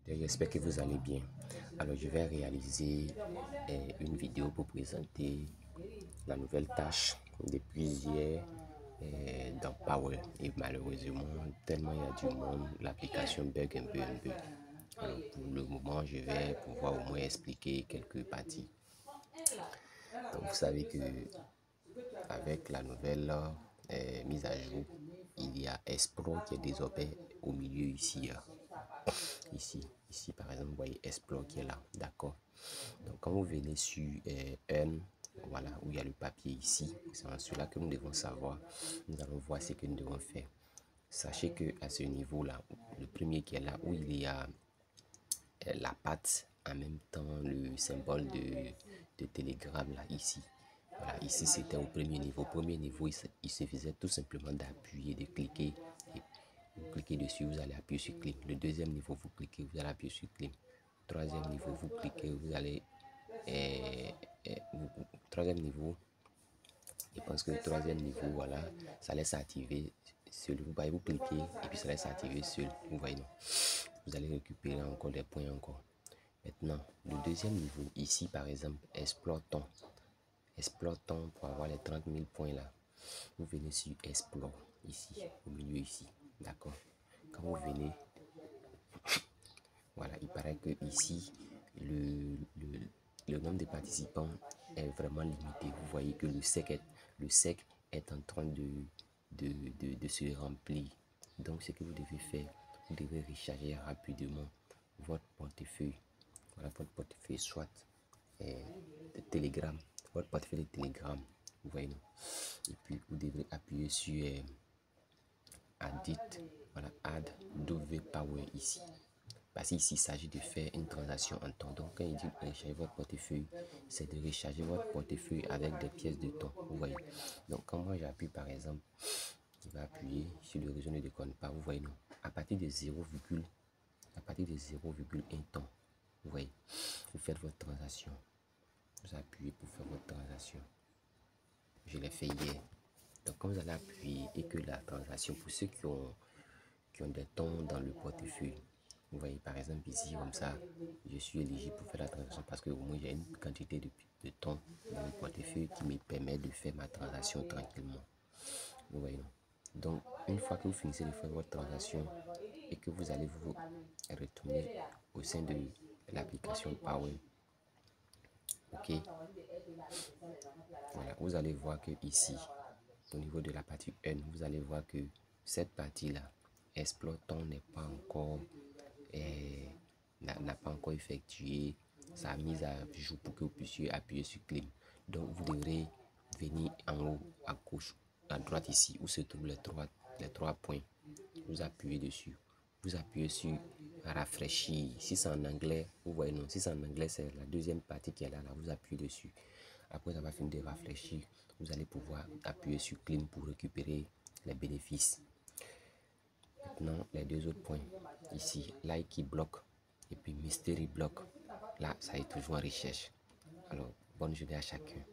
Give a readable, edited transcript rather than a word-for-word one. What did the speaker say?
J'espère que vous allez bien. Alors, je vais réaliser une vidéo pour présenter la nouvelle tâche depuis hier dans Power. Et malheureusement, tellement il y a du monde, l'application bug un peu. Alors, pour le moment, je vais pouvoir au moins expliquer quelques parties. Donc, vous savez que avec la nouvelle mise à jour, il y a Explore qui est désormais au milieu ici. Ici par exemple, vous voyez Explore qui est là, d'accord. Donc quand vous venez sur N, voilà, où il y a le papier ici, c'est en cela que nous devons savoir. Nous allons voir ce que nous devons faire. Sachez que à ce niveau là, le premier qui est là, où il y a la patte, en même temps le symbole de télégramme là, ici. Voilà, ici c'était au premier niveau. Premier niveau, il suffisait tout simplement d'appuyer, de cliquer. Et vous cliquez dessus, vous allez appuyer sur clic. Le deuxième niveau, vous cliquez, vous allez appuyer sur clic. Troisième niveau, vous cliquez, vous allez... troisième niveau, je pense que le troisième niveau, voilà, ça laisse activer seul. Vous voyez, vous cliquez et puis ça laisse activer seul. Vous voyez, non? Vous allez récupérer encore des points encore. Maintenant, le deuxième niveau, ici par exemple, explore ton pour avoir les 30 000 points là. Vous venez sur Explore, ici, au milieu ici, d'accord. Quand vous venez, voilà, il paraît que ici, le nombre de participants est vraiment limité. Vous voyez que le sec est en train de se remplir. Donc, ce que vous devez faire, vous devez recharger rapidement votre portefeuille. Voilà votre portefeuille, soit de Telegram, votre portefeuille de Telegram. Vous voyez, non? Et puis, vous devrez appuyer sur Add, voilà, Add W Power ici. Parce qu'ici, il s'agit de faire une transaction en temps. Donc, quand il dit recharger votre portefeuille, c'est de recharger votre portefeuille avec des pièces de temps. Vous voyez. Donc, quand moi j'appuie par exemple, il va appuyer sur le réseau ne déconne pas. Vous voyez, non? À partir de 0,1 temps, vous voyez, vous faites votre transaction. Vous appuyez pour faire votre transaction. Je l'ai fait hier. Donc, quand vous allez appuyer et que la transaction, pour ceux qui ont des temps dans le portefeuille, vous voyez par exemple ici comme ça, je suis éligible pour faire la transaction parce que au moins j'ai une quantité de temps dans le portefeuille qui me permet de faire ma transaction tranquillement. Vous voyez, non? Donc, une fois que vous finissez de faire votre transaction et que vous allez vous retourner au sein de l'application Power, ok, voilà, vous allez voir que ici, au niveau de la partie 1, vous allez voir que cette partie-là, Explore ton n'est pas encore n'a pas encore effectué sa mise à jour pour que vous puissiez appuyer sur Claim. Donc vous devrez venir en haut à gauche, à droite ici où se trouvent les trois points. Vous appuyez dessus. Vous appuyez sur rafraîchir. Si c'est en anglais, vous voyez, non, si c'est en anglais, c'est la deuxième partie qui est là, vous appuyez dessus. Après avoir fini de rafraîchir, vous allez pouvoir appuyer sur Claim pour récupérer les bénéfices. Maintenant, les deux autres points ici, Like qui bloque et puis Mystery block. Là, ça est toujours en recherche. Alors, bonne journée à chacun.